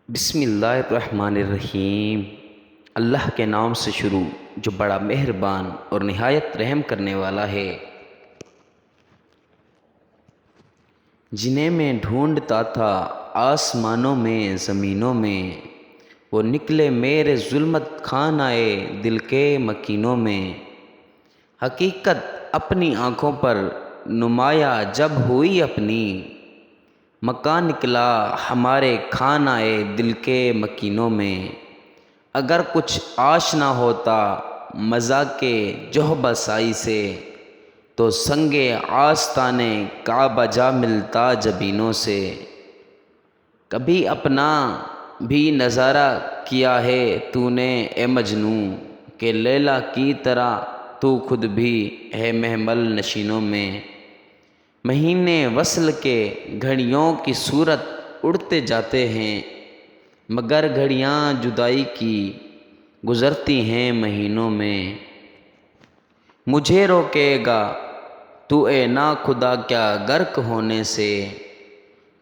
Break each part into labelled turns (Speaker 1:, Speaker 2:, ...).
Speaker 1: بسم اللہ الرحمن الرحیم۔ اللہ کے نام سے شروع جو بڑا مہربان اور نہایت رحم کرنے والا ہے۔ جنہیں میں ڈھونڈتا تھا آسمانوں میں زمینوں میں، وہ نکلے میرے ظلمت خانۂ دل کے مکینوں میں۔ حقیقت اپنی آنکھوں پر نمایاں جب ہوئی اپنی، مکان نکلا ہمارے خانۂ دل کے مکینوں میں۔ اگر کچھ آشنا ہوتا مذاق جوہبہ سائی سے، تو سنگ آستان کعبہ جا ملتا جبینوں سے۔ کبھی اپنا بھی نظارہ کیا ہے تو نے اے مجنوں، کہ لیلی کی طرح تو خود بھی ہے محمل نشینوں میں۔ مہینے وصل کے گھڑیوں کی صورت اڑتے جاتے ہیں، مگر گھڑیاں جدائی کی گزرتی ہیں مہینوں میں۔ مجھے روکے گا تو اے ناخدا کیا غرق ہونے سے،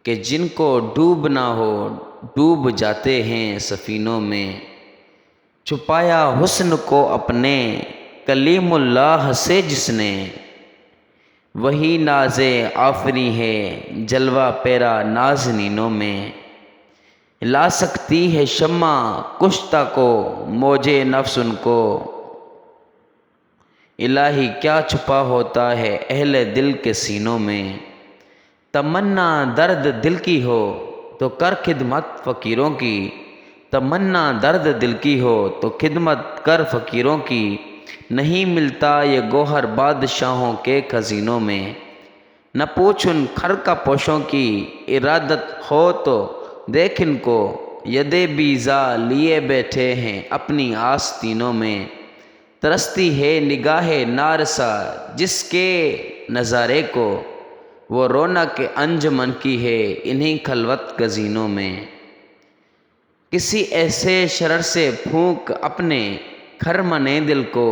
Speaker 1: کہ جن کو ڈوبنا ہو ڈوب جاتے ہیں سفینوں میں۔ چھپایا حسن کو اپنے کلیم اللہ سے جس نے، وہی ناز آفریں ہے جلوہ پیرا نازنینوں میں۔ لا سکتی ہے شمع کشتہ کو موج نفس ان کو، الہی کیا چھپا ہوتا ہے اہل دل کے سینوں میں۔ تمنا درد دل کی ہو تو کر خدمت فقیروں کی، تمنا درد دل کی ہو تو خدمت کر فقیروں کی۔ نہیں ملتا یہ گوہر بادشاہوں کے خزینوں میں، نہ پوچھ ان خرقہ پوشوں کی ارادت ہو تو دیکھ ان کو، ید بیضا لیے بیٹھے ہیں اپنی آستینوں میں۔ ترستی ہے نگاہ نارسا جس کے نظارے کو، وہ رونق انجمن کی ہے انہی خلوت گزینوں میں۔ کسی ایسے شرر سے پھونک اپنے خرمن دل کو،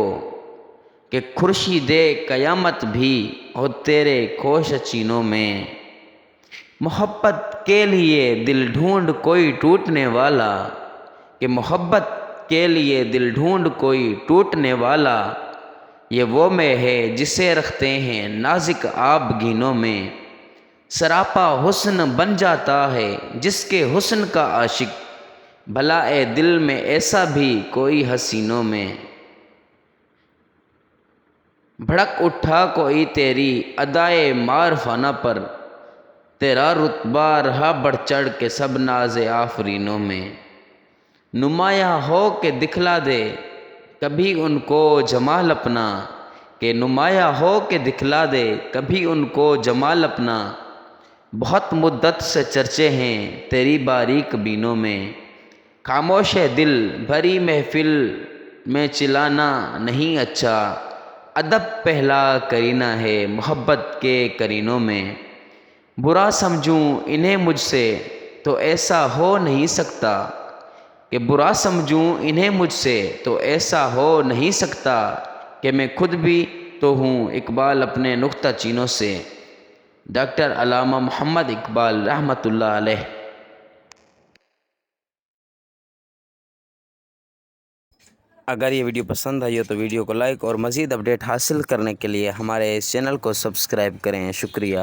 Speaker 1: کہ خورشید قیامت بھی ہو تیرے کھوش چینوں میں۔ محبت کے لیے دل ڈھونڈ کوئی ٹوٹنے والا، کہ محبت کے لیے دل ڈھونڈ کوئی ٹوٹنے والا۔ یہ وہ میں ہے جسے رکھتے ہیں نازک آبگینوں میں، سراپا حسن بن جاتا ہے جس کے حسن کا عاشق، بھلا اے دل میں ایسا بھی کوئی حسینوں میں۔ بھڑک اٹھا کوئی تیری ادائے معرفانہ پر، تیرا رتبہ رہا بڑھ چڑھ کے سب ناز آفرینوں میں۔ نمایاں ہو کے دکھلا دے کبھی ان کو جمال اپنا، کہ نمایاں ہو کے دکھلا دے کبھی ان کو جمال اپنا۔ بہت مدت سے چرچے ہیں تیری باریک بینوں میں، خاموش دل بھری محفل میں چلانا نہیں اچھا۔ ادب پہلا کرینہ ہے محبت کے کرینوں میں، برا سمجھوں انہیں مجھ سے تو ایسا ہو نہیں سکتا، کہ برا سمجھوں انہیں مجھ سے تو ایسا ہو نہیں سکتا، کہ میں خود بھی تو ہوں اقبال اپنے نکتہ چینوں سے۔ ڈاکٹر علامہ محمد اقبال رحمۃ اللہ علیہ۔ اگر یہ ویڈیو پسند آئی ہو تو ویڈیو کو لائک اور مزید اپڈیٹ حاصل کرنے کے لیے ہمارے اس چینل کو سبسکرائب کریں۔ شکریہ۔